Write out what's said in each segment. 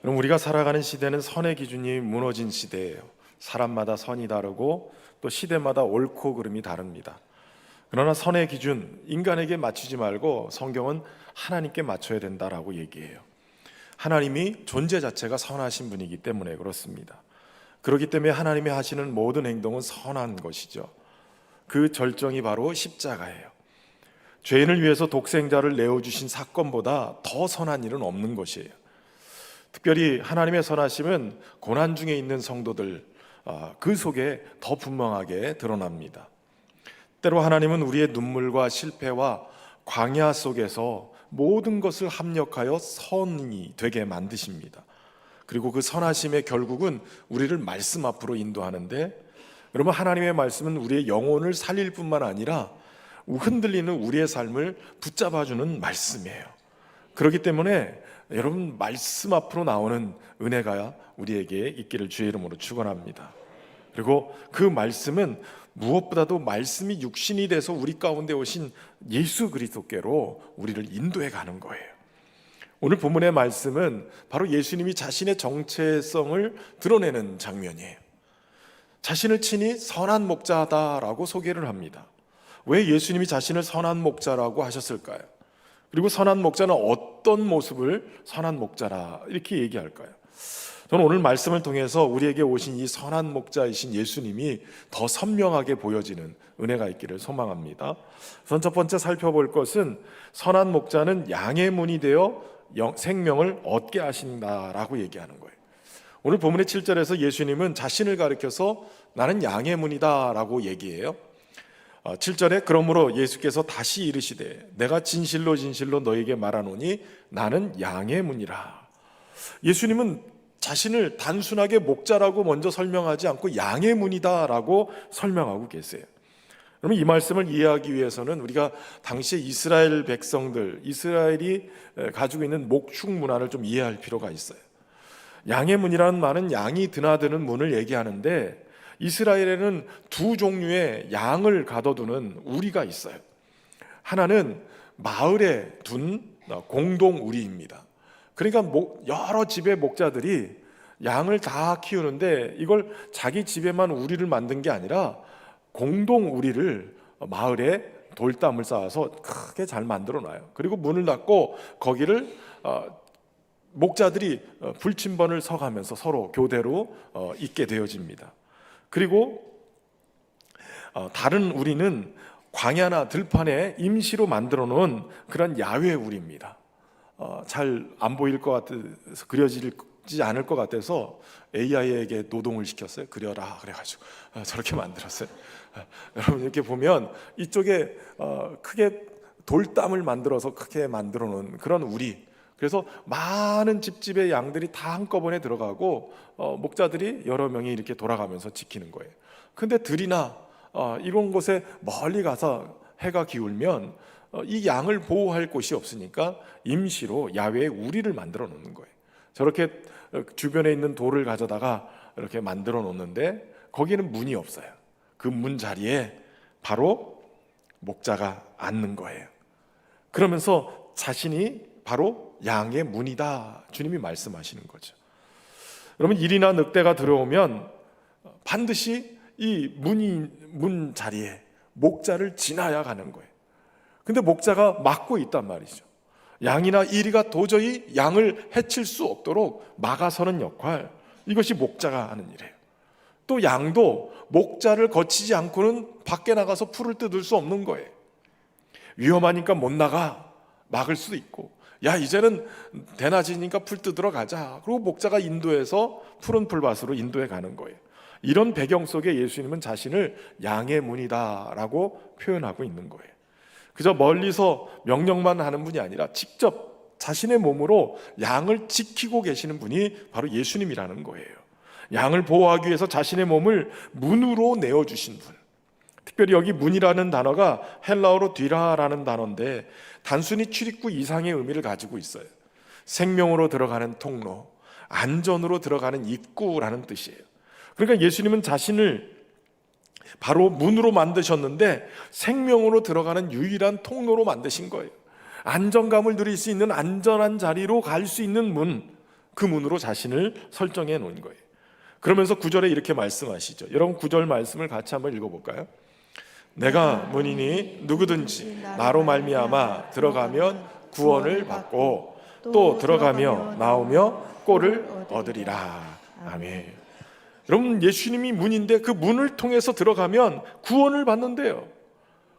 그럼 우리가 살아가는 시대는 선의 기준이 무너진 시대예요. 사람마다 선이 다르고 또 시대마다 옳고 그름이 다릅니다. 그러나 선의 기준, 인간에게 맞추지 말고 성경은 하나님께 맞춰야 된다라고 얘기해요. 하나님이 존재 자체가 선하신 분이기 때문에 그렇습니다. 그렇기 때문에 하나님이 하시는 모든 행동은 선한 것이죠. 그 절정이 바로 십자가예요. 죄인을 위해서 독생자를 내어주신 사건보다 더 선한 일은 없는 것이에요. 특별히 하나님의 선하심은 고난 중에 있는 성도들 그 속에 더 분명하게 드러납니다. 때로 하나님은 우리의 눈물과 실패와 광야 속에서 모든 것을 합력하여 선이 되게 만드십니다. 그리고 그 선하심의 결국은 우리를 말씀 앞으로 인도하는데, 여러분, 하나님의 말씀은 우리의 영혼을 살릴 뿐만 아니라 흔들리는 우리의 삶을 붙잡아주는 말씀이에요. 그렇기 때문에 여러분, 말씀 앞으로 나오는 은혜가 우리에게 있기를 주의 이름으로 축원합니다. 그리고 그 말씀은 무엇보다도 말씀이 육신이 돼서 우리 가운데 오신 예수 그리스도께로 우리를 인도해 가는 거예요. 오늘 본문의 말씀은 바로 예수님이 자신의 정체성을 드러내는 장면이에요. 자신을 친히 선한 목자다라고 소개를 합니다. 왜 예수님이 자신을 선한 목자라고 하셨을까요? 그리고 선한 목자는 어떤 모습을 선한 목자라 이렇게 얘기할까요? 저는 오늘 말씀을 통해서 우리에게 오신 이 선한 목자이신 예수님이 더 선명하게 보여지는 은혜가 있기를 소망합니다. 우선 첫 번째 살펴볼 것은 선한 목자는 양의 문이 되어 생명을 얻게 하신다라고 얘기하는 거예요. 오늘 본문의 7절에서 예수님은 자신을 가리켜서 나는 양의 문이다 라고 얘기해요. 7절에 그러므로 예수께서 다시 이르시되 내가 진실로 진실로 너에게 말하노니 나는 양의 문이라. 예수님은 자신을 단순하게 목자라고 먼저 설명하지 않고 양의 문이다 라고 설명하고 계세요. 그러면 이 말씀을 이해하기 위해서는 우리가 당시에 이스라엘 백성들, 이스라엘이 가지고 있는 목축 문화를 좀 이해할 필요가 있어요. 양의 문이라는 말은 양이 드나드는 문을 얘기하는데, 이스라엘에는 두 종류의 양을 가둬두는 우리가 있어요. 하나는 마을에 둔 공동 우리입니다. 그러니까 여러 집의 목자들이 양을 다 키우는데 이걸 자기 집에만 우리를 만든 게 아니라 공동 우리를 마을에 돌담을 쌓아서 크게 잘 만들어 놔요. 그리고 문을 닫고 거기를 목자들이 불침번을 서가면서 서로 교대로 있게 되어집니다. 그리고 다른 우리는 광야나 들판에 임시로 만들어 놓은 그런 야외 우리입니다. 잘 안 보일 것 같아서 그려지지 않을 것 같아서 AI에게 노동을 시켰어요. 그려라 그래가지고 저렇게 만들었어요. 여러분 이렇게 보면 이쪽에 크게 돌담을 만들어서 크게 만들어 놓은 그런 우리, 그래서 많은 집집의 양들이 다 한꺼번에 들어가고 목자들이 여러 명이 이렇게 돌아가면서 지키는 거예요. 근데 들이나 이런 곳에 멀리 가서 해가 기울면 이 양을 보호할 곳이 없으니까 임시로 야외에 우리를 만들어 놓는 거예요. 저렇게 주변에 있는 돌을 가져다가 이렇게 만들어 놓는데 거기는 문이 없어요. 그 문 자리에 바로 목자가 앉는 거예요. 그러면서 자신이 바로 양의 문이다, 주님이 말씀하시는 거죠. 여러분, 일이나 늑대가 들어오면 반드시 이 문 자리에 목자를 지나야 가는 거예요. 근데 목자가 막고 있단 말이죠. 양이나 이리가 도저히 양을 해칠 수 없도록 막아서는 역할, 이것이 목자가 하는 일이에요. 또 양도 목자를 거치지 않고는 밖에 나가서 풀을 뜯을 수 없는 거예요. 위험하니까 못 나가, 막을 수도 있고, 야 이제는 대낮이니까 풀 뜯으러 가자, 그리고 목자가 인도해서 푸른 풀밭으로 인도해 가는 거예요. 이런 배경 속에 예수님은 자신을 양의 문이다 라고 표현하고 있는 거예요. 그저 멀리서 명령만 하는 분이 아니라 직접 자신의 몸으로 양을 지키고 계시는 분이 바로 예수님이라는 거예요. 양을 보호하기 위해서 자신의 몸을 문으로 내어주신 분. 특별히 여기 문이라는 단어가 헬라어로 뒤라라는 단어인데 단순히 출입구 이상의 의미를 가지고 있어요. 생명으로 들어가는 통로, 안전으로 들어가는 입구라는 뜻이에요. 그러니까 예수님은 자신을 바로 문으로 만드셨는데 생명으로 들어가는 유일한 통로로 만드신 거예요. 안정감을 누릴 수 있는 안전한 자리로 갈 수 있는 문, 그 문으로 자신을 설정해 놓은 거예요. 그러면서 9절에 이렇게 말씀하시죠. 여러분 9절 말씀을 같이 한번 읽어볼까요? 내가 문이니 누구든지 나로 말미암아 들어가면 구원을 받고 또 들어가며 나오며 꼴을 얻으리라. 아멘. 여러분, 예수님이 문인데 그 문을 통해서 들어가면 구원을 받는데요.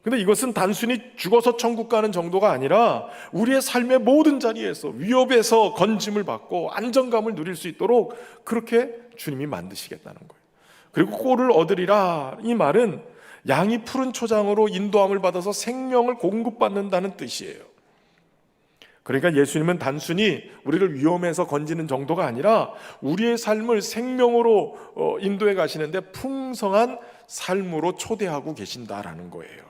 근데 이것은 단순히 죽어서 천국 가는 정도가 아니라 우리의 삶의 모든 자리에서 위협에서 건짐을 받고 안정감을 누릴 수 있도록 그렇게 주님이 만드시겠다는 거예요. 그리고 꼴을 얻으리라, 이 말은 양이 푸른 초장으로 인도함을 받아서 생명을 공급받는다는 뜻이에요. 그러니까 예수님은 단순히 우리를 위험에서 건지는 정도가 아니라 우리의 삶을 생명으로 인도해 가시는데 풍성한 삶으로 초대하고 계신다라는 거예요.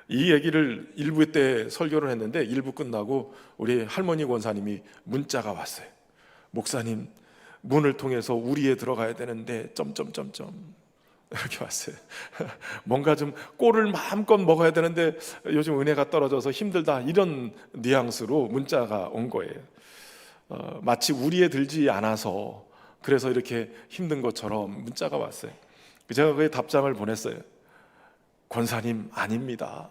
이 얘기를 1부 때 설교를 했는데 1부 끝나고 우리 할머니 권사님이 문자가 왔어요. 목사님, 문을 통해서 우리에 들어가야 되는데 이렇게 왔어요. 뭔가 좀 꼴을 마음껏 먹어야 되는데 요즘 은혜가 떨어져서 힘들다, 이런 뉘앙스로 문자가 온 거예요. 마치 우리에 들지 않아서 그래서 이렇게 힘든 것처럼 문자가 왔어요. 제가 그에 답장을 보냈어요. 권사님, 아닙니다.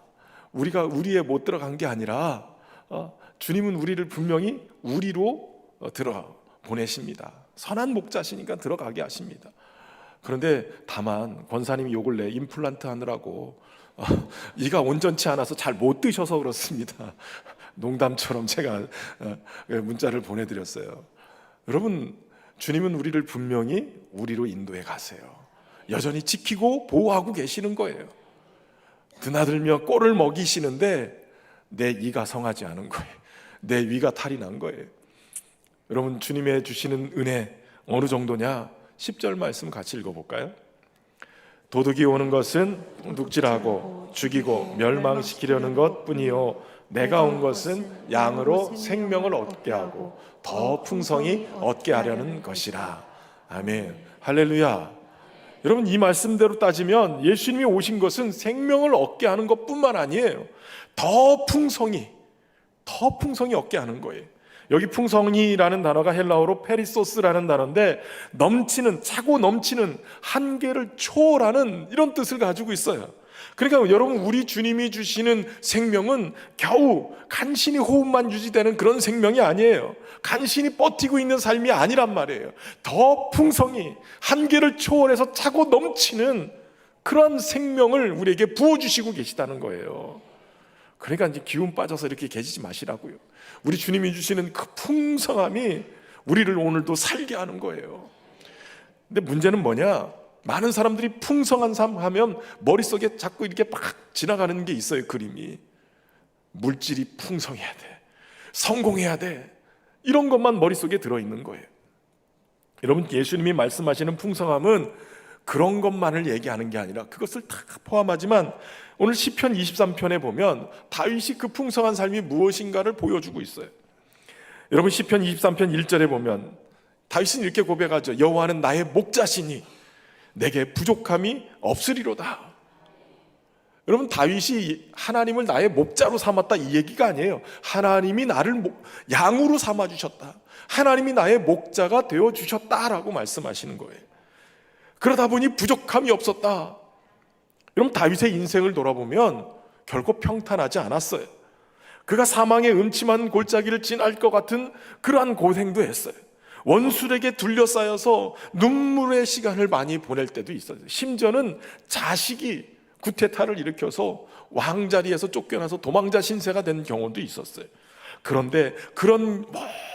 우리가 우리에 못 들어간 게 아니라 주님은 우리를 분명히 우리로 들어 보내십니다. 선한 목자시니까 들어가게 하십니다. 그런데 다만 권사님이 욕을 내, 임플란트 하느라고 이가 온전치 않아서 잘 못 드셔서 그렇습니다. 농담처럼 제가 문자를 보내드렸어요. 여러분, 주님은 우리를 분명히 우리로 인도해 가세요. 여전히 지키고 보호하고 계시는 거예요. 드나들며 꼴을 먹이시는데 내 이가 성하지 않은 거예요. 내 위가 탈이 난 거예요. 여러분, 주님의 주시는 은혜 어느 정도냐? 10절 말씀 같이 읽어볼까요? 도둑이 오는 것은 둑질하고 죽이고 멸망시키려는 것뿐이요 내가 온 것은 양으로 생명을 얻게 하고 더 풍성히 얻게 하려는 것이라. 아멘. 할렐루야. 여러분, 이 말씀대로 따지면 예수님이 오신 것은 생명을 얻게 하는 것뿐만 아니에요. 더 풍성히 얻게 하는 거예요. 여기 풍성이라는 단어가 헬라어로 페리소스라는 단어인데 넘치는, 차고 넘치는, 한계를 초월하는 이런 뜻을 가지고 있어요. 그러니까 여러분, 우리 주님이 주시는 생명은 겨우 간신히 호흡만 유지되는 그런 생명이 아니에요. 간신히 버티고 있는 삶이 아니란 말이에요. 더 풍성히 한계를 초월해서 차고 넘치는 그런 생명을 우리에게 부어주시고 계시다는 거예요. 그러니까 이제 기운 빠져서 이렇게 계시지 마시라고요. 우리 주님이 주시는 그 풍성함이 우리를 오늘도 살게 하는 거예요. 근데 문제는 뭐냐? 많은 사람들이 풍성한 삶 하면 머릿속에 자꾸 이렇게 막 지나가는 게 있어요. 그림이. 물질이 풍성해야 돼, 성공해야 돼, 이런 것만 머릿속에 들어있는 거예요. 여러분, 예수님이 말씀하시는 풍성함은 그런 것만을 얘기하는 게 아니라 그것을 다 포함하지만 오늘 시편 23편에 보면 다윗이 그 풍성한 삶이 무엇인가를 보여주고 있어요. 여러분, 시편 23편 1절에 보면 다윗은 이렇게 고백하죠. 여호와는 나의 목자시니 내게 부족함이 없으리로다. 여러분, 다윗이 하나님을 나의 목자로 삼았다, 이 얘기가 아니에요. 하나님이 나를 양으로 삼아주셨다, 하나님이 나의 목자가 되어주셨다라고 말씀하시는 거예요. 그러다 보니 부족함이 없었다. 여러분, 다윗의 인생을 돌아보면 결코 평탄하지 않았어요. 그가 사망의 음침한 골짜기를 지날 것 같은 그러한 고생도 했어요. 원술에게 둘러싸여서 눈물의 시간을 많이 보낼 때도 있어요. 심지어는 자식이 구테타를 일으켜서 왕자리에서 쫓겨나서 도망자 신세가 된 경우도 있었어요. 그런데 그런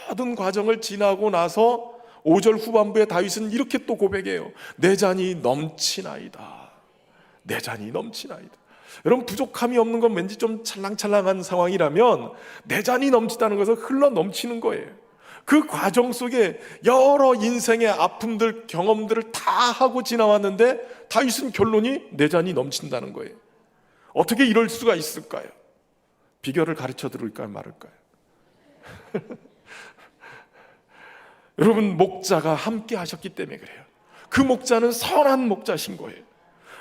모든 과정을 지나고 나서 5절 후반부에 다윗은 이렇게 또 고백해요. 내 잔이 넘치나이다. 내 잔이 넘치나이다. 여러분, 부족함이 없는 건 왠지 좀 찰랑찰랑한 상황이라면 내 잔이 넘치다는 것은 흘러 넘치는 거예요. 그 과정 속에 여러 인생의 아픔들, 경험들을 다 하고 지나왔는데 다윗은 결론이 내 잔이 넘친다는 거예요. 어떻게 이럴 수가 있을까요? 비결을 가르쳐 드릴까요, 말을까요? 여러분, 목자가 함께 하셨기 때문에 그래요. 그 목자는 선한 목자신 거예요.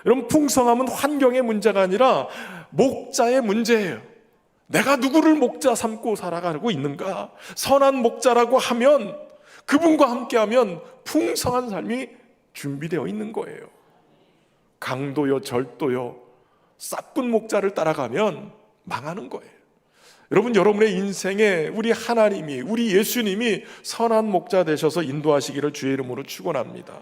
여러분, 풍성함은 환경의 문제가 아니라 목자의 문제예요. 내가 누구를 목자 삼고 살아가고 있는가? 선한 목자라고 하면, 그분과 함께하면 풍성한 삶이 준비되어 있는 거예요. 강도요 절도요 싹군 목자를 따라가면 망하는 거예요. 여러분, 여러분의 인생에 우리 하나님이, 우리 예수님이 선한 목자 되셔서 인도하시기를 주의 이름으로 축원합니다.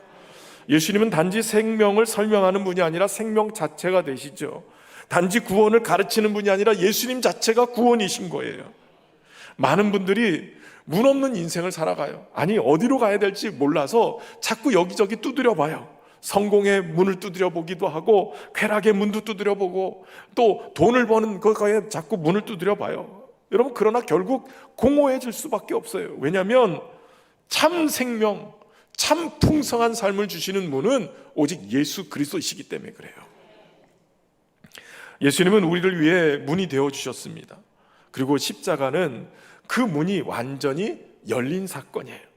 예수님은 단지 생명을 설명하는 분이 아니라 생명 자체가 되시죠. 단지 구원을 가르치는 분이 아니라 예수님 자체가 구원이신 거예요. 많은 분들이 문 없는 인생을 살아가요. 아니, 어디로 가야 될지 몰라서 자꾸 여기저기 두드려 봐요. 성공의 문을 두드려 보기도 하고, 쾌락의 문도 두드려 보고, 또 돈을 버는 거에 자꾸 문을 두드려 봐요. 여러분, 그러나 결국 공허해질 수밖에 없어요. 왜냐하면 참 생명, 참 풍성한 삶을 주시는 문은 오직 예수 그리스도이시기 때문에 그래요. 예수님은 우리를 위해 문이 되어 주셨습니다. 그리고 십자가는 그 문이 완전히 열린 사건이에요.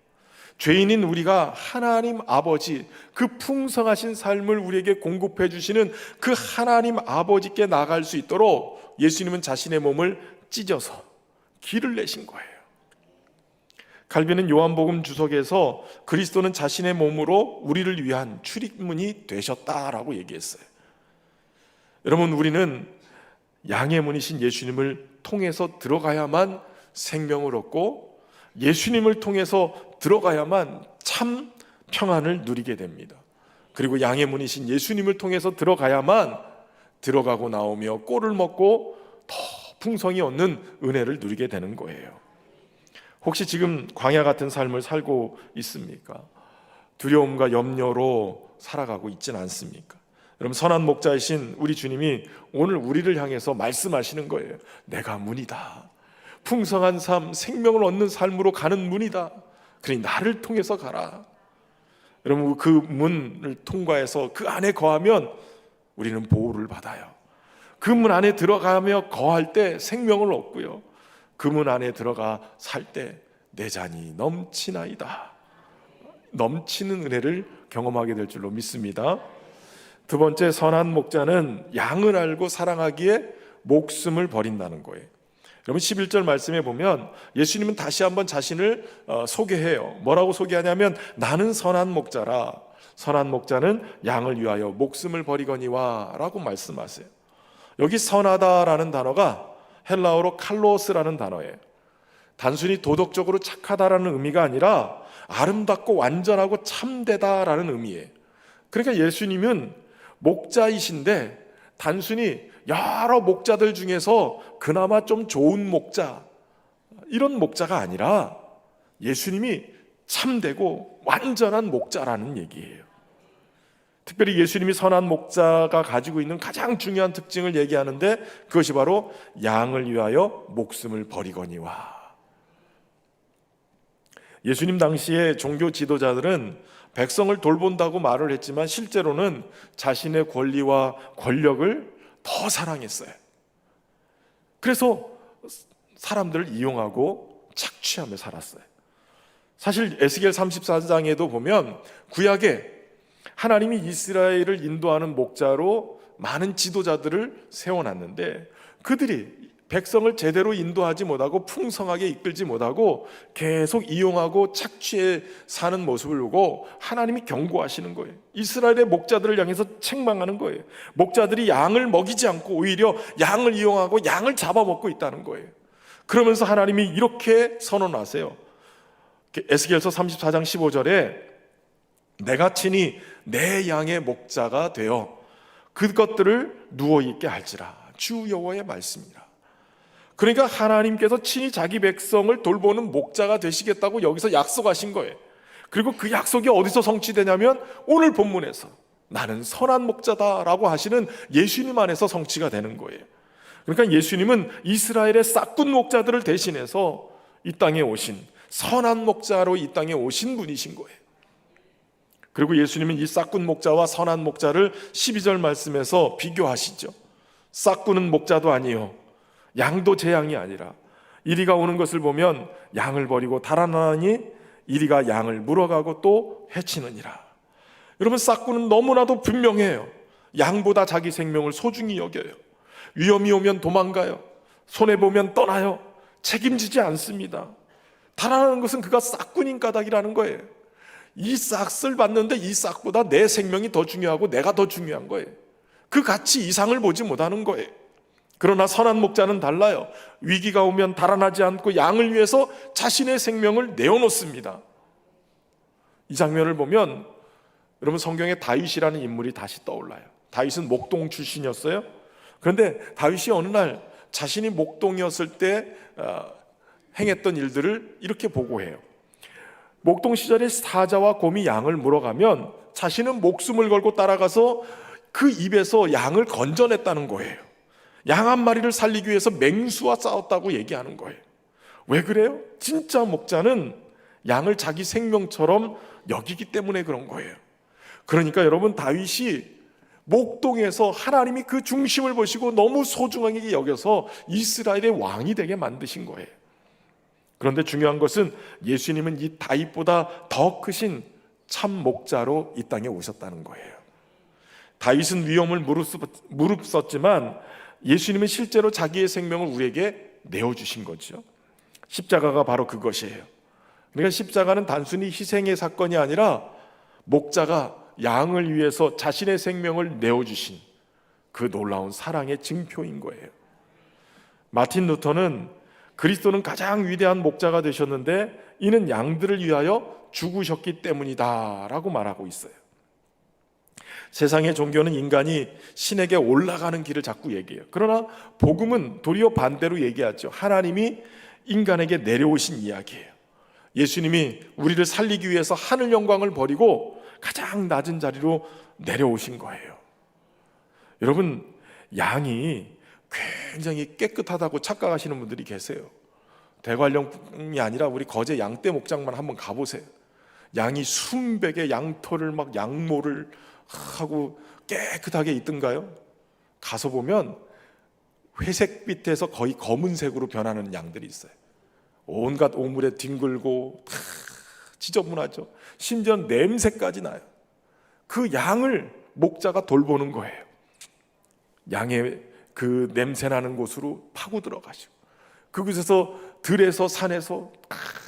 죄인인 우리가 하나님 아버지, 그 풍성하신 삶을 우리에게 공급해 주시는 그 하나님 아버지께 나갈 수 있도록 예수님은 자신의 몸을 찢어서 길을 내신 거예요. 칼빈은 요한복음 주석에서 그리스도는 자신의 몸으로 우리를 위한 출입문이 되셨다라고 얘기했어요. 여러분, 우리는 양의 문이신 예수님을 통해서 들어가야만 생명을 얻고, 예수님을 통해서 들어가야만 참 평안을 누리게 됩니다. 그리고 양의 문이신 예수님을 통해서 들어가야만 들어가고 나오며 꼴을 먹고 더 풍성히 얻는 은혜를 누리게 되는 거예요. 혹시 지금 광야 같은 삶을 살고 있습니까? 두려움과 염려로 살아가고 있지는 않습니까? 여러분, 선한 목자이신 우리 주님이 오늘 우리를 향해서 말씀하시는 거예요. 내가 문이다. 풍성한 삶, 생명을 얻는 삶으로 가는 문이다. 그러니 나를 통해서 가라. 여러분, 그 문을 통과해서 그 안에 거하면 우리는 보호를 받아요. 그 문 안에 들어가며 거할 때 생명을 얻고요, 그 문 안에 들어가 살 때 내 잔이 넘치나이다. 넘치는 은혜를 경험하게 될 줄로 믿습니다. 두 번째, 선한 목자는 양을 알고 사랑하기에 목숨을 버린다는 거예요. 여러분, 11절 말씀에 보면 예수님은 다시 한번 자신을 소개해요. 뭐라고 소개하냐면, 나는 선한 목자라. 선한 목자는 양을 위하여 목숨을 버리거니와 라고 말씀하세요. 여기 선하다라는 단어가 헬라어로 칼로스라는 단어예요. 단순히 도덕적으로 착하다라는 의미가 아니라 아름답고 완전하고 참되다라는 의미예요. 그러니까 예수님은 목자이신데 단순히 여러 목자들 중에서 그나마 좀 좋은 목자, 이런 목자가 아니라 예수님이 참되고 완전한 목자라는 얘기예요. 특별히 예수님이 선한 목자가 가지고 있는 가장 중요한 특징을 얘기하는데, 그것이 바로 양을 위하여 목숨을 버리거니와. 예수님 당시에 종교 지도자들은 백성을 돌본다고 말을 했지만 실제로는 자신의 권리와 권력을 더 사랑했어요. 그래서 사람들을 이용하고 착취하며 살았어요. 사실 에스겔 34장에도 보면 구약에 하나님이 이스라엘을 인도하는 목자로 많은 지도자들을 세워놨는데, 그들이 백성을 제대로 인도하지 못하고 풍성하게 이끌지 못하고 계속 이용하고 착취해 사는 모습을 보고 하나님이 경고하시는 거예요. 이스라엘의 목자들을 향해서 책망하는 거예요. 목자들이 양을 먹이지 않고 오히려 양을 이용하고 양을 잡아먹고 있다는 거예요. 그러면서 하나님이 이렇게 선언하세요. 에스겔서 34장 15절에 내가 친히 내 양의 목자가 되어 그것들을 누워있게 할지라. 주 여호와의 말씀이라. 그러니까 하나님께서 친히 자기 백성을 돌보는 목자가 되시겠다고 여기서 약속하신 거예요. 그리고 그 약속이 어디서 성취되냐면 오늘 본문에서 나는 선한 목자다라고 하시는 예수님 안에서 성취가 되는 거예요. 그러니까 예수님은 이스라엘의 싹군 목자들을 대신해서 이 땅에 오신 선한 목자로 이 땅에 오신 분이신 거예요. 그리고 예수님은 이 싹군 목자와 선한 목자를 12절 말씀에서 비교하시죠. 싹군은 목자도 아니요 양도 제 양이 아니라 이리가 오는 것을 보면 양을 버리고 달아나니 이리가 양을 물어가고 또 해치느니라. 여러분, 싹군은 너무나도 분명해요. 양보다 자기 생명을 소중히 여겨요. 위험이 오면 도망가요. 손해보면 떠나요. 책임지지 않습니다. 달아나는 것은 그가 싹꾼인 까닭이라는 거예요. 이 싹을 봤는데 이 싹보다 내 생명이 더 중요하고 내가 더 중요한 거예요. 그 가치 이상을 보지 못하는 거예요. 그러나 선한 목자는 달라요. 위기가 오면 달아나지 않고 양을 위해서 자신의 생명을 내어놓습니다. 이 장면을 보면 여러분, 성경에 다윗이라는 인물이 다시 떠올라요. 다윗은 목동 출신이었어요. 그런데 다윗이 어느 날 자신이 목동이었을 때 행했던 일들을 이렇게 보고해요. 목동 시절에 사자와 곰이 양을 물어가면 자신은 목숨을 걸고 따라가서 그 입에서 양을 건져냈다는 거예요. 양 한 마리를 살리기 위해서 맹수와 싸웠다고 얘기하는 거예요. 왜 그래요? 진짜 목자는 양을 자기 생명처럼 여기기 때문에 그런 거예요. 그러니까 여러분, 다윗이 목동에서 하나님이 그 중심을 보시고 너무 소중하게 여겨서 이스라엘의 왕이 되게 만드신 거예요. 그런데 중요한 것은 예수님은 이 다윗보다 더 크신 참 목자로 이 땅에 오셨다는 거예요. 다윗은 위험을 무릅썼지만 예수님은 실제로 자기의 생명을 우리에게 내어주신 거죠. 십자가가 바로 그것이에요. 그러니까 십자가는 단순히 희생의 사건이 아니라 목자가 양을 위해서 자신의 생명을 내어주신 그 놀라운 사랑의 증표인 거예요. 마틴 루터는 그리스도는 가장 위대한 목자가 되셨는데 이는 양들을 위하여 죽으셨기 때문이다 라고 말하고 있어요. 세상의 종교는 인간이 신에게 올라가는 길을 자꾸 얘기해요. 그러나 복음은 도리어 반대로 얘기하죠. 하나님이 인간에게 내려오신 이야기예요. 예수님이 우리를 살리기 위해서 하늘 영광을 버리고 가장 낮은 자리로 내려오신 거예요. 여러분, 양이 굉장히 깨끗하다고 착각하시는 분들이 계세요. 대관령이 아니라 우리 거제 양떼 목장만 한번 가보세요. 양이 순백의 양털을 막 양모를 하고 깨끗하게 있던가요? 가서 보면 회색빛에서 거의 검은색으로 변하는 양들이 있어요. 온갖 오물에 뒹굴고 다 지저분하죠. 심지어 냄새까지 나요. 그 양을 목자가 돌보는 거예요. 양의 그 냄새나는 곳으로 파고 들어가시고 그곳에서 들에서 산에서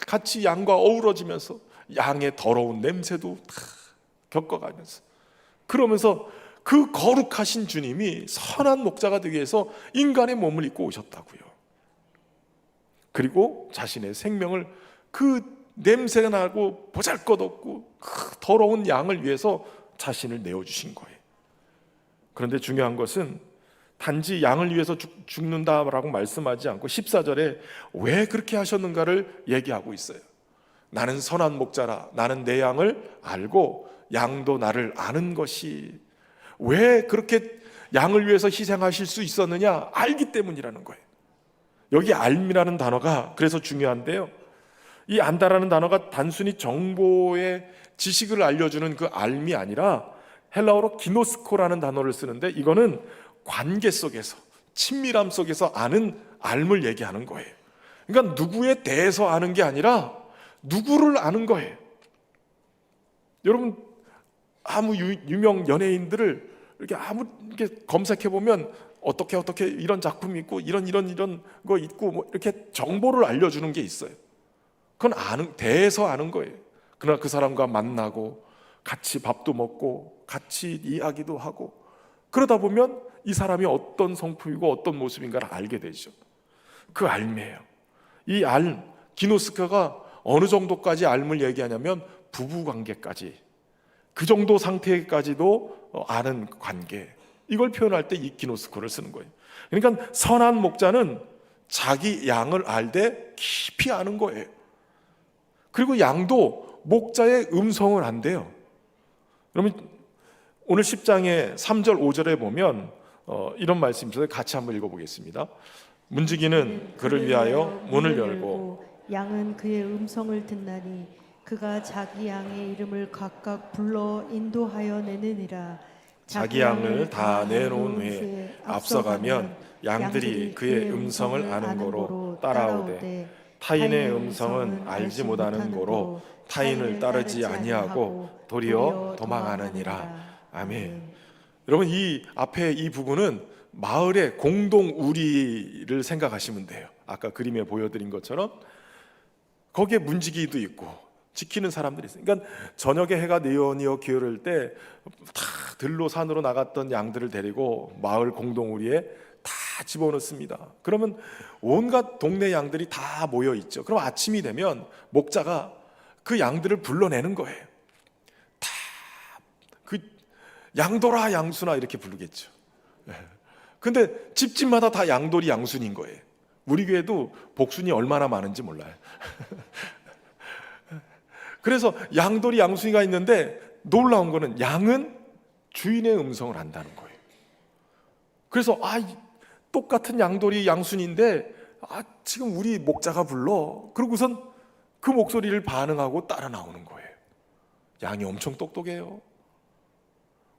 같이 양과 어우러지면서 양의 더러운 냄새도 다 겪어가면서, 그러면서 그 거룩하신 주님이 선한 목자가 되기 위해서 인간의 몸을 입고 오셨다고요. 그리고 자신의 생명을 그 냄새가 나고 보잘것없고 그 더러운 양을 위해서 자신을 내어주신 거예요. 그런데 중요한 것은 단지 양을 위해서 죽는다라고 말씀하지 않고 14절에 왜 그렇게 하셨는가를 얘기하고 있어요. 나는 선한 목자라, 나는 내 양을 알고 양도 나를 아는 것이. 왜 그렇게 양을 위해서 희생하실 수 있었느냐? 알기 때문이라는 거예요. 여기 알미라는 단어가 그래서 중요한데요, 이 안다라는 단어가 단순히 정보의 지식을 알려주는 그 알미 아니라 헬라어로 기노스코라는 단어를 쓰는데 이거는 관계 속에서, 친밀함 속에서 아는 알을 얘기하는 거예요. 그러니까 누구에 대해서 아는 게 아니라 누구를 아는 거예요. 여러분, 아무 유명 연예인들을 이렇게 검색해 보면 어떻게 이런 작품이 있고 이런 거 있고 뭐 이렇게 정보를 알려주는 게 있어요. 그건 대해서 아는 거예요. 그러나 그 사람과 만나고 같이 밥도 먹고 같이 이야기도 하고 그러다 보면 이 사람이 어떤 성품이고 어떤 모습인가를 알게 되죠. 그 알미예요. 이 기노스카가 어느 정도까지 알을 얘기하냐면 부부관계까지, 그 정도 상태까지도 아는 관계, 이걸 표현할 때 이 기노스코를 쓰는 거예요. 그러니까 선한 목자는 자기 양을 알되 깊이 아는 거예요. 그리고 양도 목자의 음성을 안대요. 그러면 오늘 10장의 3절 5절에 보면 이런 말씀이 있어요. 같이 한번 읽어보겠습니다. 문지기는 그를 위하여 문을 열고 양은 그의 음성을 듣나니 그가 자기 양의 이름을 각각 불러 인도하여 내느니라. 자기 양을 다 내놓은 후에 앞서가면 양들이 그의 음성을 아는 거로 따라오되 타인의 음성은 알지 못하는 거로 타인을 따르지 아니하고 도리어 도망하느니라. 아멘. 여러분, 이 앞에 이 부분은 마을의 공동 우리를 생각하시면 돼요. 아까 그림에 보여드린 것처럼 거기에 문지기도 있고 지키는 사람들이 있어요. 그러니까 저녁에 해가 뉘어 기울을 때 다 들로 산으로 나갔던 양들을 데리고 마을 공동 우리에 다 집어넣습니다. 그러면 온갖 동네 양들이 다 모여 있죠. 그럼 아침이 되면 목자가 그 양들을 불러내는 거예요. 다 그 양돌아 양순아 이렇게 부르겠죠. 근데 집집마다 다 양돌이 양순인 거예요. 우리 교회도 복순이 얼마나 많은지 몰라요. 그래서 양돌이 양순이가 있는데 놀라운 거는 양은 주인의 음성을 안다는 거예요. 그래서 똑같은 양돌이 양순인데 지금 우리 목자가 불러. 그러고선 그 목소리를 반응하고 따라 나오는 거예요. 양이 엄청 똑똑해요.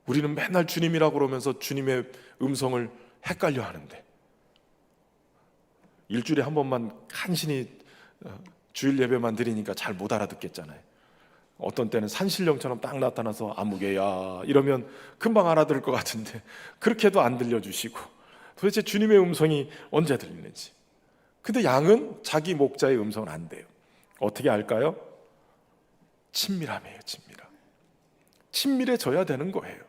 우리는 맨날 주님이라고 그러면서 주님의 음성을 헷갈려 하는데 일주일에 한 번만 간신히 주일 예배만 드리니까 잘 못 알아듣겠잖아요. 어떤 때는 산신령처럼 딱 나타나서 아무개야 이러면 금방 알아들을 것 같은데 그렇게도 안 들려주시고 도대체 주님의 음성이 언제 들리는지. 근데 양은 자기 목자의 음성은 안 돼요. 어떻게 알까요? 친밀함이에요. 친밀해져야 되는 거예요.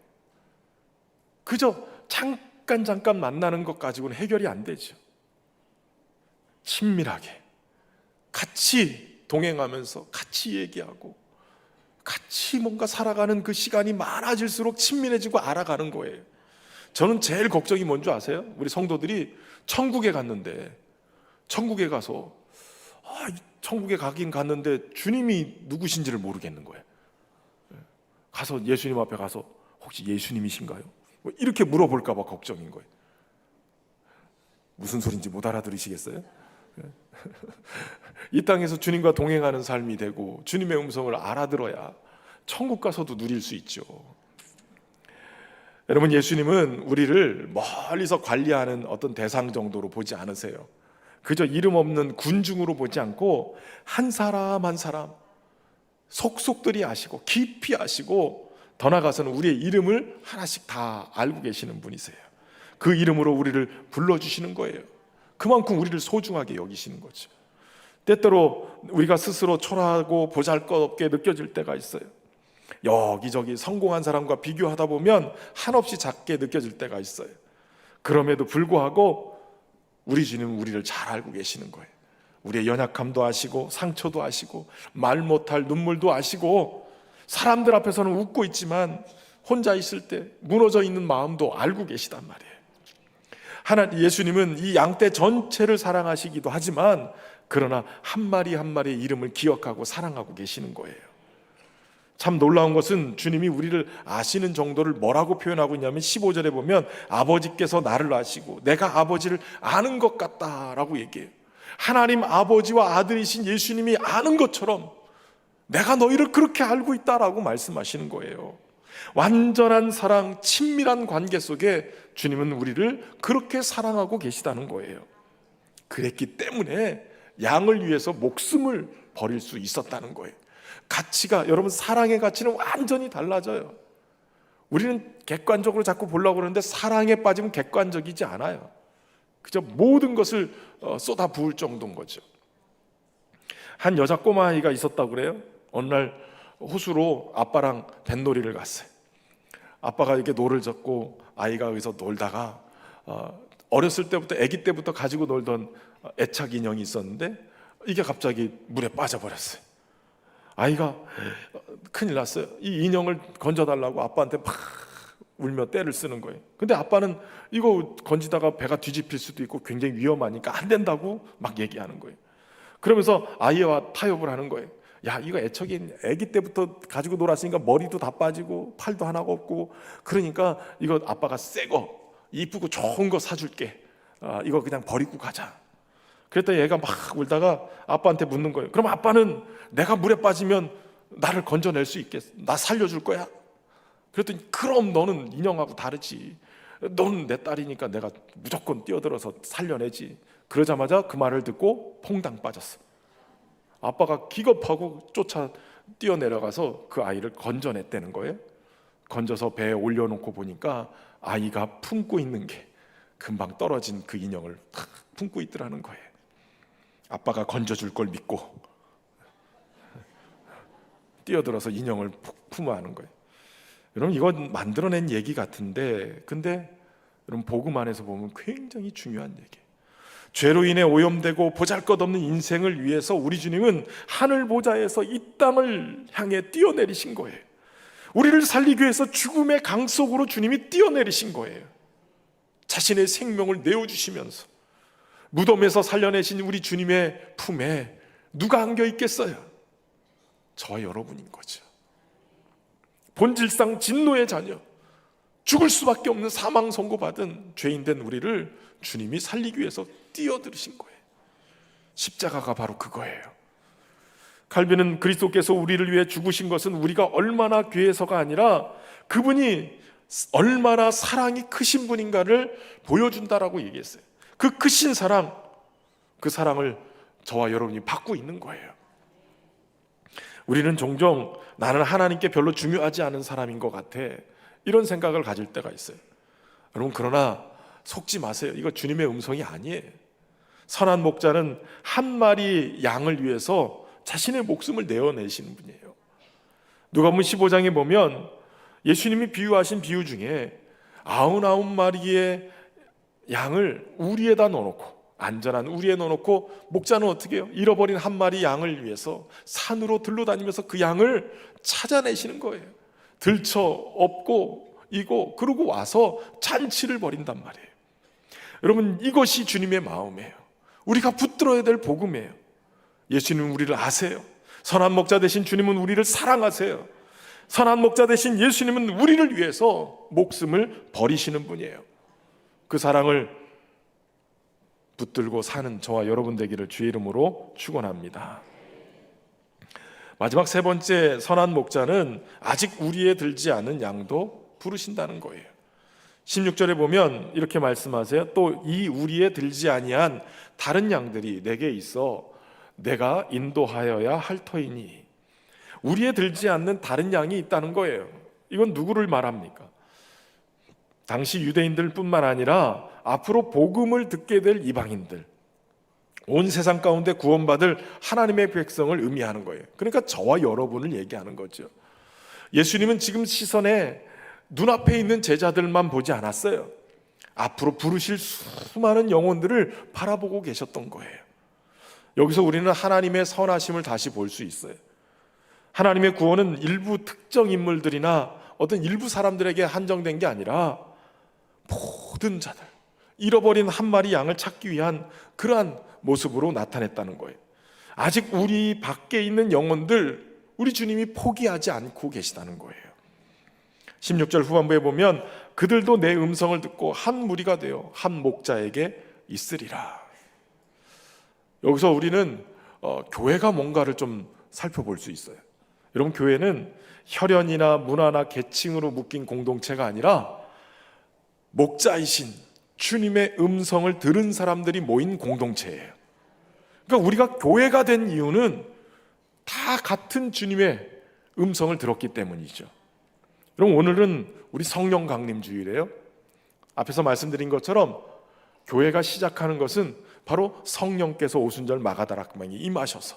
그저 잠깐 만나는 것 가지고는 해결이 안 되죠. 친밀하게 같이 동행하면서 같이 얘기하고 같이 뭔가 살아가는 그 시간이 많아질수록 친밀해지고 알아가는 거예요. 저는 제일 걱정이 뭔지 아세요? 우리 성도들이 천국에 갔는데 천국에 가서 천국에 가긴 갔는데 주님이 누구신지를 모르겠는 거예요. 가서 예수님 앞에 가서 혹시 예수님이신가요? 뭐 이렇게 물어볼까 봐 걱정인 거예요. 무슨 소린지 못 알아들으시겠어요? 이 땅에서 주님과 동행하는 삶이 되고 주님의 음성을 알아들어야 천국 가서도 누릴 수 있죠. 여러분, 예수님은 우리를 멀리서 관리하는 어떤 대상 정도로 보지 않으세요. 그저 이름 없는 군중으로 보지 않고 한 사람 한 사람 속속들이 아시고 깊이 아시고 더 나아가서는 우리의 이름을 하나씩 다 알고 계시는 분이세요. 그 이름으로 우리를 불러주시는 거예요. 그만큼 우리를 소중하게 여기시는 거죠. 때때로 우리가 스스로 초라하고 보잘것없게 느껴질 때가 있어요. 여기저기 성공한 사람과 비교하다 보면 한없이 작게 느껴질 때가 있어요. 그럼에도 불구하고 우리 주님은 우리를 잘 알고 계시는 거예요. 우리의 연약함도 아시고 상처도 아시고 말 못할 눈물도 아시고 사람들 앞에서는 웃고 있지만 혼자 있을 때 무너져 있는 마음도 알고 계시단 말이에요. 하나님 예수님은 이 양떼 전체를 사랑하시기도 하지만 그러나 한 마리 한 마리의 이름을 기억하고 사랑하고 계시는 거예요. 참 놀라운 것은 주님이 우리를 아시는 정도를 뭐라고 표현하고 있냐면 15절에 보면 아버지께서 나를 아시고 내가 아버지를 아는 것 같다라고 얘기해요. 하나님 아버지와 아들이신 예수님이 아는 것처럼 내가 너희를 그렇게 알고 있다라고 말씀하시는 거예요. 완전한 사랑, 친밀한 관계 속에 주님은 우리를 그렇게 사랑하고 계시다는 거예요. 그랬기 때문에 양을 위해서 목숨을 버릴 수 있었다는 거예요. 가치가, 여러분, 사랑의 가치는 완전히 달라져요. 우리는 객관적으로 자꾸 보려고 그러는데 사랑에 빠지면 객관적이지 않아요. 그저 모든 것을 쏟아 부을 정도인 거죠. 한 여자 꼬마아이가 있었다고 그래요. 어느 날 호수로 아빠랑 뱃놀이를 갔어요. 아빠가 이렇게 노를 젓고 아이가 여기서 놀다가 어렸을 때부터, 아기 때부터 가지고 놀던 애착 인형이 있었는데 이게 갑자기 물에 빠져버렸어요. 아이가 큰일 났어요. 이 인형을 건져달라고 아빠한테 막 울며 떼를 쓰는 거예요. 근데 아빠는 이거 건지다가 배가 뒤집힐 수도 있고 굉장히 위험하니까 안 된다고 막 얘기하는 거예요. 그러면서 아이와 타협을 하는 거예요. 야, 이거 애척이 아기 때부터 가지고 놀았으니까 머리도 다 빠지고 팔도 하나가 없고, 그러니까 이거 아빠가 새 거 이쁘고 좋은 거 사줄게. 이거 그냥 버리고 가자. 그랬더니 얘가 막 울다가 아빠한테 묻는 거예요. 그럼 아빠는 내가 물에 빠지면 나를 건져낼 수 있겠어? 나 살려줄 거야? 그랬더니 그럼 너는 인형하고 다르지. 너는 내 딸이니까 내가 무조건 뛰어들어서 살려내지. 그러자마자 그 말을 듣고 퐁당 빠졌어. 아빠가 기겁하고 쫓아 뛰어내려가서 그 아이를 건져냈다는 거예요. 건져서 배에 올려놓고 보니까 아이가 품고 있는 게 금방 떨어진 그 인형을 탁 품고 있더라는 거예요. 아빠가 건져줄 걸 믿고 뛰어들어서 인형을 품어하는 거예요. 여러분, 이건 만들어낸 얘기 같은데, 근데 여러분, 복음 안에서 보면 굉장히 중요한 얘기예요. 죄로 인해 오염되고 보잘것없는 인생을 위해서 우리 주님은 하늘 보좌에서 이 땅을 향해 뛰어내리신 거예요. 우리를 살리기 위해서 죽음의 강 속으로 주님이 뛰어내리신 거예요. 자신의 생명을 내어주시면서 무덤에서 살려내신 우리 주님의 품에 누가 안겨 있겠어요? 저와 여러분인 거죠. 본질상 진노의 자녀, 죽을 수밖에 없는 사망 선고받은 죄인된 우리를 주님이 살리기 위해서 뛰어들으신 거예요. 십자가가 바로 그거예요. 칼빈은 그리스도께서 우리를 위해 죽으신 것은 우리가 얼마나 귀해서가 아니라 그분이 얼마나 사랑이 크신 분인가를 보여준다라고 얘기했어요. 그 크신 사랑, 그 사랑을 저와 여러분이 받고 있는 거예요. 우리는 종종 나는 하나님께 별로 중요하지 않은 사람인 것 같아, 이런 생각을 가질 때가 있어요. 여러분, 그러나 속지 마세요. 이거 주님의 음성이 아니에요. 선한 목자는 한 마리 양을 위해서 자신의 목숨을 내어내시는 분이에요. 누가복음 15장에 보면 예수님이 비유하신 비유 중에 99마리의 양을 우리에다 넣어놓고, 안전한 우리에 넣어놓고, 목자는 어떻게 해요? 잃어버린 한 마리 양을 위해서 산으로 들러다니면서 그 양을 찾아내시는 거예요. 들쳐 업고 이고, 그러고 와서 잔치를 벌인단 말이에요. 여러분, 이것이 주님의 마음이에요. 우리가 붙들어야 될 복음이에요. 예수님은 우리를 아세요. 선한 목자 되신 주님은 우리를 사랑하세요. 선한 목자 되신 예수님은 우리를 위해서 목숨을 버리시는 분이에요. 그 사랑을 붙들고 사는 저와 여러분 되기를 주의 이름으로 축원합니다. 마지막 세 번째 선한 목자는 아직 우리에 들지 않은 양도 부르신다는 거예요. 16절에 보면 이렇게 말씀하세요. 또 이 우리에 들지 아니한 다른 양들이 내게 있어 내가 인도하여야 할 터이니. 우리에 들지 않는 다른 양이 있다는 거예요. 이건 누구를 말합니까? 당시 유대인들뿐만 아니라 앞으로 복음을 듣게 될 이방인들, 온 세상 가운데 구원받을 하나님의 백성을 의미하는 거예요. 그러니까 저와 여러분을 얘기하는 거죠. 예수님은 지금 시선에 눈앞에 있는 제자들만 보지 않았어요. 앞으로 부르실 수많은 영혼들을 바라보고 계셨던 거예요. 여기서 우리는 하나님의 선하심을 다시 볼 수 있어요. 하나님의 구원은 일부 특정 인물들이나 어떤 일부 사람들에게 한정된 게 아니라 모든 자들, 잃어버린 한 마리 양을 찾기 위한 그러한 모습으로 나타냈다는 거예요. 아직 우리 밖에 있는 영혼들, 우리 주님이 포기하지 않고 계시다는 거예요. 16절 후반부에 보면 그들도 내 음성을 듣고 한 무리가 되어 한 목자에게 있으리라. 여기서 우리는 교회가 뭔가를 좀 살펴볼 수 있어요. 여러분, 교회는 혈연이나 문화나 계층으로 묶인 공동체가 아니라 목자이신 주님의 음성을 들은 사람들이 모인 공동체예요. 그러니까 우리가 교회가 된 이유는 다 같은 주님의 음성을 들었기 때문이죠. 그럼 오늘은 우리 성령 강림 주일이에요. 앞에서 말씀드린 것처럼 교회가 시작하는 것은 바로 성령께서 오순절 마가다락방에 임하셔서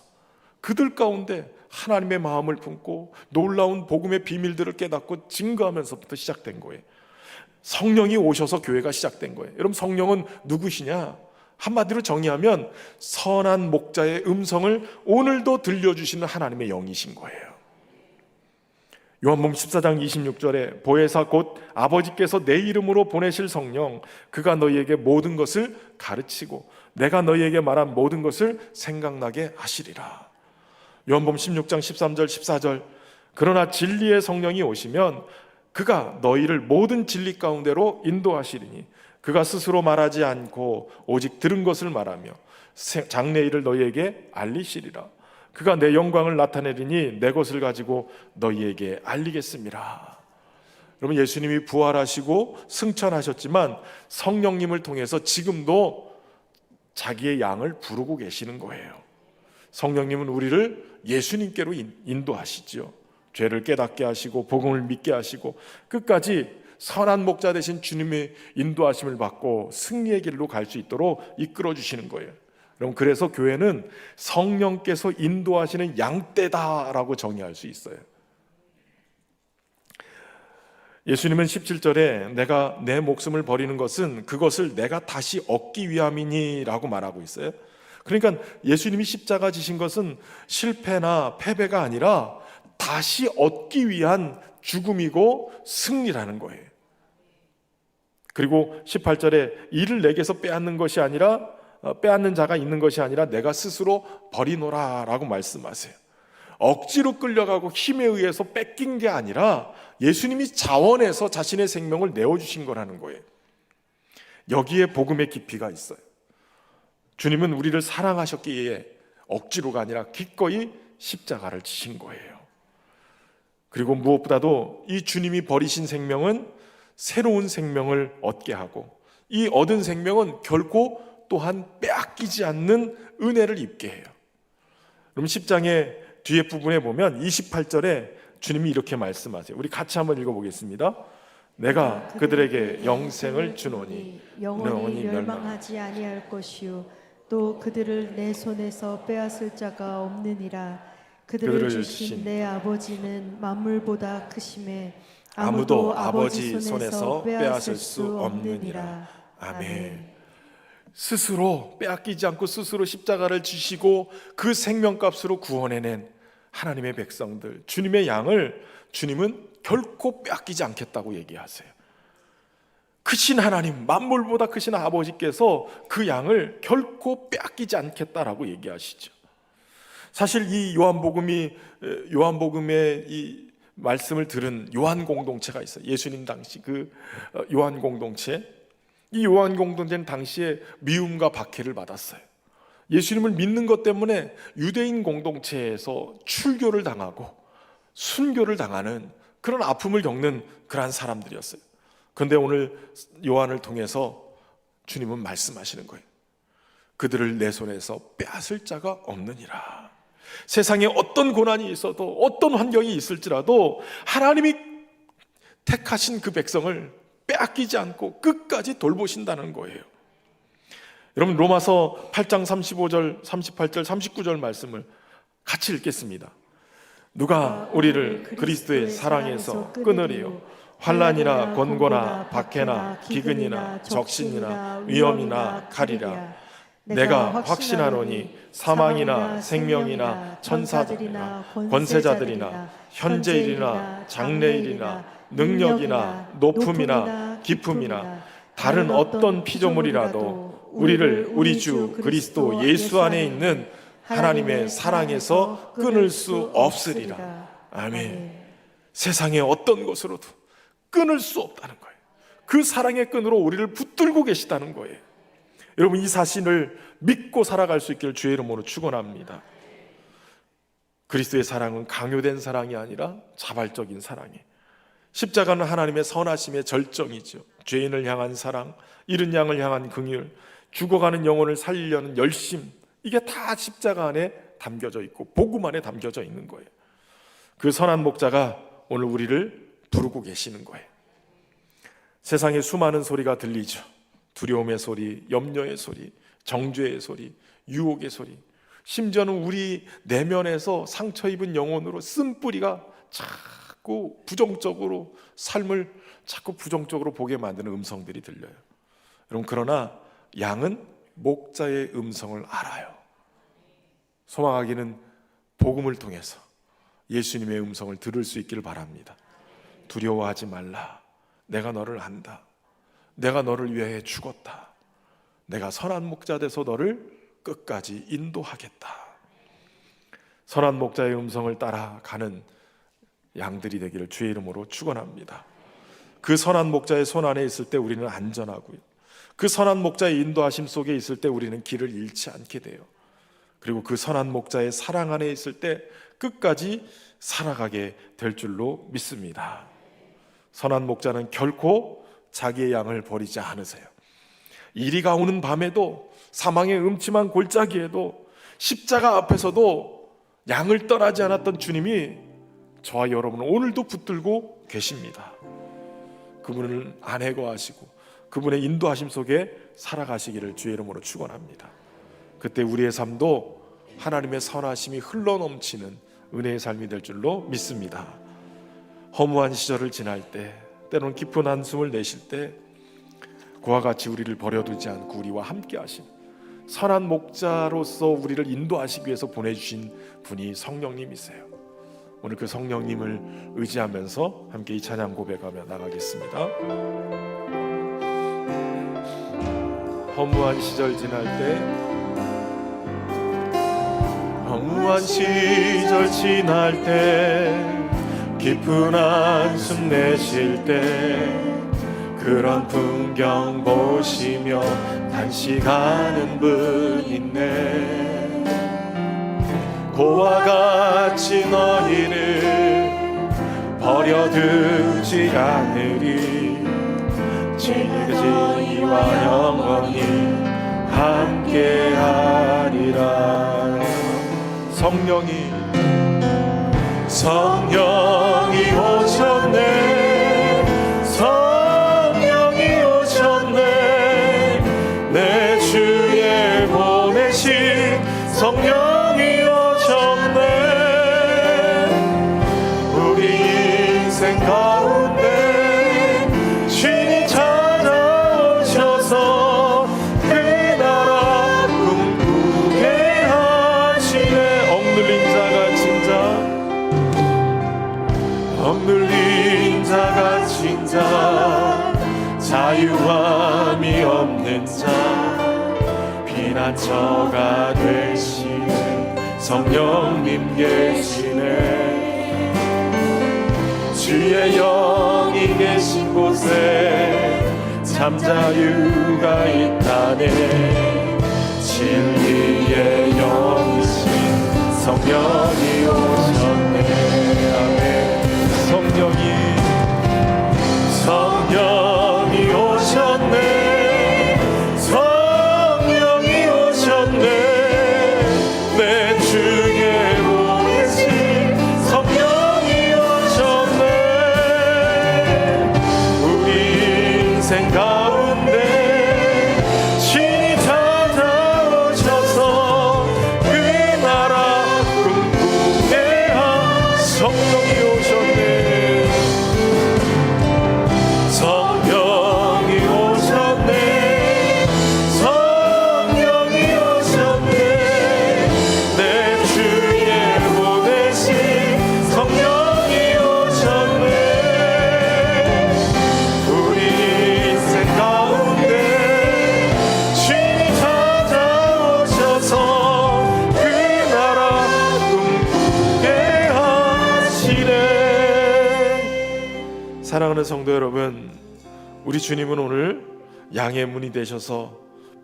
그들 가운데 하나님의 마음을 품고 놀라운 복음의 비밀들을 깨닫고 증거하면서부터 시작된 거예요. 성령이 오셔서 교회가 시작된 거예요. 여러분, 성령은 누구시냐? 한마디로 정의하면 선한 목자의 음성을 오늘도 들려주시는 하나님의 영이신 거예요. 요한복음 14장 26절에 보혜사 곧 아버지께서 내 이름으로 보내실 성령, 그가 너희에게 모든 것을 가르치고 내가 너희에게 말한 모든 것을 생각나게 하시리라. 요한복음 16장 13절 14절 그러나 진리의 성령이 오시면 그가 너희를 모든 진리 가운데로 인도하시리니 그가 스스로 말하지 않고 오직 들은 것을 말하며 장래일을 너희에게 알리시리라. 그가 내 영광을 나타내리니 내 것을 가지고 너희에게 알리겠습니다. 여러분, 예수님이 부활하시고 승천하셨지만 성령님을 통해서 지금도 자기의 양을 부르고 계시는 거예요. 성령님은 우리를 예수님께로 인도하시죠. 죄를 깨닫게 하시고 복음을 믿게 하시고 끝까지 선한 목자 되신 주님의 인도하심을 받고 승리의 길로 갈 수 있도록 이끌어 주시는 거예요. 그럼 그래서 교회는 성령께서 인도하시는 양떼다라고 정의할 수 있어요. 예수님은 17절에 내가 내 목숨을 버리는 것은 그것을 내가 다시 얻기 위함이니라고 말하고 있어요. 그러니까 예수님이 십자가 지신 것은 실패나 패배가 아니라 다시 얻기 위한 죽음이고 승리라는 거예요. 그리고 18절에 이를 내게서 빼앗는 것이 아니라 빼앗는 자가 있는 것이 아니라 내가 스스로 버리노라 라고 말씀하세요. 억지로 끌려가고 힘에 의해서 뺏긴 게 아니라 예수님이 자원해서 자신의 생명을 내어주신 거라는 거예요. 여기에 복음의 깊이가 있어요. 주님은 우리를 사랑하셨기에 억지로가 아니라 기꺼이 십자가를 지신 거예요. 그리고 무엇보다도 이 주님이 버리신 생명은 새로운 생명을 얻게 하고 이 얻은 생명은 결코 또한 빼앗기지 않는 은혜를 입게 해요. 그럼 10장의 뒤에 부분에 보면 28절에 주님이 이렇게 말씀하세요. 우리 같이 한번 읽어보겠습니다. 내가 그들에게 영생을 주노니 영원히 멸망하지 아니할 것이요 또 그들을 내 손에서 빼앗을 자가 없느니라. 그들을 주신 내 아버지는 만물보다 크심에 아무도 아버지 손에서 빼앗을 수 없느니라. 아멘. 스스로 빼앗기지 않고 스스로 십자가를 지시고 그 생명값으로 구원해낸 하나님의 백성들, 주님의 양을 주님은 결코 빼앗기지 않겠다고 얘기하세요. 크신 하나님, 만물보다 크신 아버지께서 그 양을 결코 빼앗기지 않겠다라고 얘기하시죠. 사실 이 요한복음의 이 말씀을 들은 요한 공동체가 있어요. 예수님 당시 그 요한 공동체, 이 요한 공동체는 당시에 미움과 박해를 받았어요. 예수님을 믿는 것 때문에 유대인 공동체에서 출교를 당하고 순교를 당하는 그런 아픔을 겪는 그러한 사람들이었어요. 그런데 오늘 요한을 통해서 주님은 말씀하시는 거예요. 그들을 내 손에서 빼앗을 자가 없느니라. 세상에 어떤 고난이 있어도 어떤 환경이 있을지라도 하나님이 택하신 그 백성을 빼앗기지 않고 끝까지 돌보신다는 거예요. 여러분 로마서 8장 35절, 38절, 39절 말씀을 같이 읽겠습니다. 누가 우리를 그리스도의 사랑에서 끊으리요? 환난이나 권고나 박해나 기근이나 적신이나 위험이나 칼이라. 내가 확신하노니 사망이나 생명이나 천사들이나 권세자들이나 현재일이나 장래일이나 능력이나 높음이나 깊음이나 다른 어떤 피조물이라도 우리를 우리 주 그리스도 예수 안에 있는 하나님의 사랑에서 끊을 수 없으리라. 아멘. 세상의 어떤 것으로도 끊을 수 없다는 거예요. 그 사랑의 끈으로 우리를 붙들고 계시다는 거예요. 여러분 이 사실을 믿고 살아갈 수 있기를 주의 이름으로 축원합니다. 그리스도의 사랑은 강요된 사랑이 아니라 자발적인 사랑이에요. 십자가는 하나님의 선하심의 절정이죠. 죄인을 향한 사랑, 잃은 양을 향한 긍휼, 죽어가는 영혼을 살리려는 열심, 이게 다 십자가 안에 담겨져 있고 복음 안에 담겨져 있는 거예요. 그 선한 목자가 오늘 우리를 부르고 계시는 거예요. 세상에 수많은 소리가 들리죠. 두려움의 소리, 염려의 소리, 정죄의 소리, 유혹의 소리, 심지어는 우리 내면에서 상처 입은 영혼으로 쓴뿌리가 자꾸 부정적으로 삶을 자꾸 부정적으로 보게 만드는 음성들이 들려요. 여러분 그러나 양은 목자의 음성을 알아요. 소망하기는 복음을 통해서 예수님의 음성을 들을 수 있기를 바랍니다. 두려워하지 말라. 내가 너를 안다. 내가 너를 위해 죽었다. 내가 선한 목자 돼서 너를 끝까지 인도하겠다. 선한 목자의 음성을 따라가는 양들이 되기를 주의 이름으로 축원합니다. 그 선한 목자의 손 안에 있을 때 우리는 안전하고요. 그 선한 목자의 인도하심 속에 있을 때 우리는 길을 잃지 않게 돼요. 그리고 그 선한 목자의 사랑 안에 있을 때 끝까지 살아가게 될 줄로 믿습니다. 선한 목자는 결코 자기의 양을 버리지 않으세요. 이리가 오는 밤에도 사망의 음침한 골짜기에도 십자가 앞에서도 양을 떠나지 않았던 주님이 저와 여러분을 오늘도 붙들고 계십니다. 그분을 안해거하시고 그분의 인도하심 속에 살아가시기를 주의 이름으로 축원합니다. 그때 우리의 삶도 하나님의 선하심이 흘러넘치는 은혜의 삶이 될 줄로 믿습니다. 허무한 시절을 지날 때, 때로는 깊은 한숨을 내쉴 때 그와 같이 우리를 버려두지 않고 우리와 함께 하신 선한 목자로서 우리를 인도하시기 위해서 보내주신 분이 성령님이세요. 오늘 그 성령님을 의지하면서 함께 이 찬양 고백하며 나가겠습니다. 허무한 시절 지날 때, 허무한 시절 지날 때, 깊은 한숨 내쉴 때, 그런 풍경 보시며 단식하는 분 있네. 고와 같이 너희를 버려두지 않으리. 지금까지와 영원히 함께하리라. 성령이 오셨네. 성령이 오셨네. 내 주에 보내신 성령이 오셨네. 우리 인생 가운데 신이 찾아오셔서 그 나라 꿈꾸게 하시네. 억눌린 자가 진자, 자유함이 없는 자, 피난처가 되시는 성령님 계시네. 주의 영이 계신 곳에 참 자유가 있다네. 진리의 영이신 성령이 오셨네. 아멘. 성령이 오셨네. 성령이 오셨네. 내 주에 보내신 성령이 오셨네. 우리 인생 가운데 신이 찾아오셔서 그 나라 꿈꾸게 한 성령이 오셨네. 성령이 오셨네. 성령이 오셨네. 내 주에 보내신 성령이 오셨네. 우리 인생 가운데 신이 찾아오셔서 그 나라 꿈꾸게 하시네. 사랑하는 성도 여러분, 우리 주님은 오늘 양의 문이 되셔서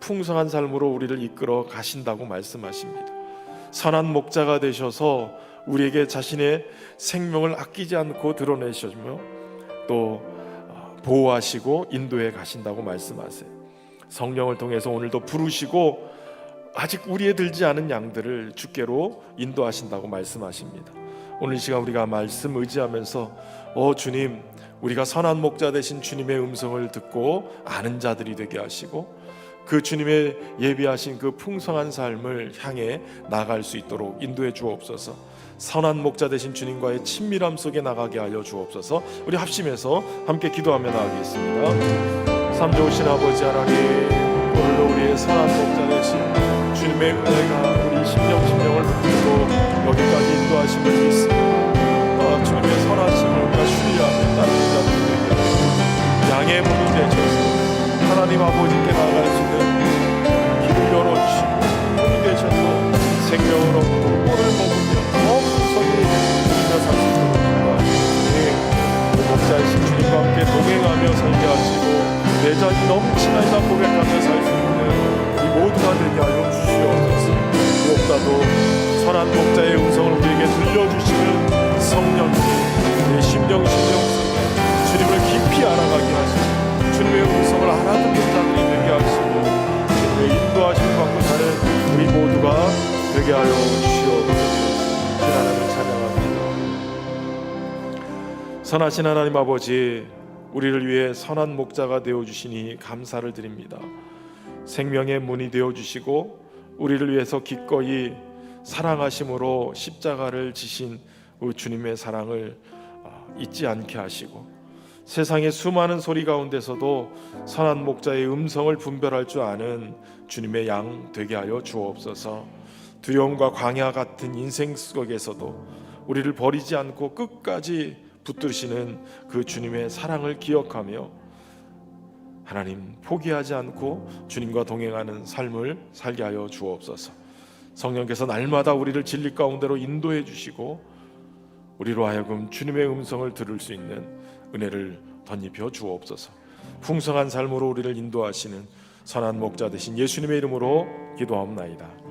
풍성한 삶으로 우리를 이끌어 가신다고 말씀하십니다. 선한 목자가 되셔서 우리에게 자신의 생명을 아끼지 않고 드러내시며 또 보호하시고 인도해 가신다고 말씀하세요. 성령을 통해서 오늘도 부르시고 아직 우리에 들지 않은 양들을 주께로 인도하신다고 말씀하십니다. 오늘 이 시간 우리가 말씀 의지하면서 주님, 우리가 선한 목자 되신 주님의 음성을 듣고 아는 자들이 되게 하시고 그 주님의 예비하신 그 풍성한 삶을 향해 나아갈 수 있도록 인도해 주옵소서. 선한 목자 되신 주님과의 친밀함 속에 나가게 하여 주옵소서. 우리 합심해서 함께 기도하며 나가겠습니다. 참 좋으신 아버지 하나님, 오늘도 우리의 선한 목자 되신 주님의 은혜가 우리 심령을 붙들고 여기까지 인도하심을 믿습니다. 주님의 선하심을 우리가 신뢰하며 따르는 자들이 되게 하시고 양의 문이 되셔서 하나님 아버지께 나아갈 수 있는 길을 열어주시고 문이 되셔서 생명을 얻고 꿀을 먹으며 더 풍성히 우리가 살 수 있도록 인도하시니 목자이신 주님과 함께 동행하며 살게 하시고 내 자리 넘치나이다 고백하며 살 수 있는 이 모두가 되게 하여 주시옵소서. 무엇보다도 선한 목자의 음성을 우리에게 들려주시는 성령님, 내 심령 속에 주님을 깊이 알아가게 하시고 주님의 음성을 알아듣는 자들이 되게 하시고 주님의 인도하심을 받고 사는 우리 모두가 되게 하여 주시옵소서. 하나님을 찬양합니다. 선하신 하나님 아버지, 우리를 위해 선한 목자가 되어 주시니 감사를 드립니다. 생명의 문이 되어 주시고 우리를 위해서 기꺼이 사랑하심으로 십자가를 지신 우리 주님의 사랑을 잊지 않게 하시고, 세상의 수많은 소리 가운데서도 선한 목자의 음성을 분별할 줄 아는 주님의 양 되게 하여 주옵소서. 두려움과 광야 같은 인생 속에서도 우리를 버리지 않고 끝까지 붙드시는 그 주님의 사랑을 기억하며 하나님 포기하지 않고 주님과 동행하는 삶을 살게 하여 주옵소서. 성령께서 날마다 우리를 진리 가운데로 인도해 주시고 우리로 하여금 주님의 음성을 들을 수 있는 은혜를 덧입혀 주옵소서. 풍성한 삶으로 우리를 인도하시는 선한 목자 되신 예수님의 이름으로 기도하옵나이다.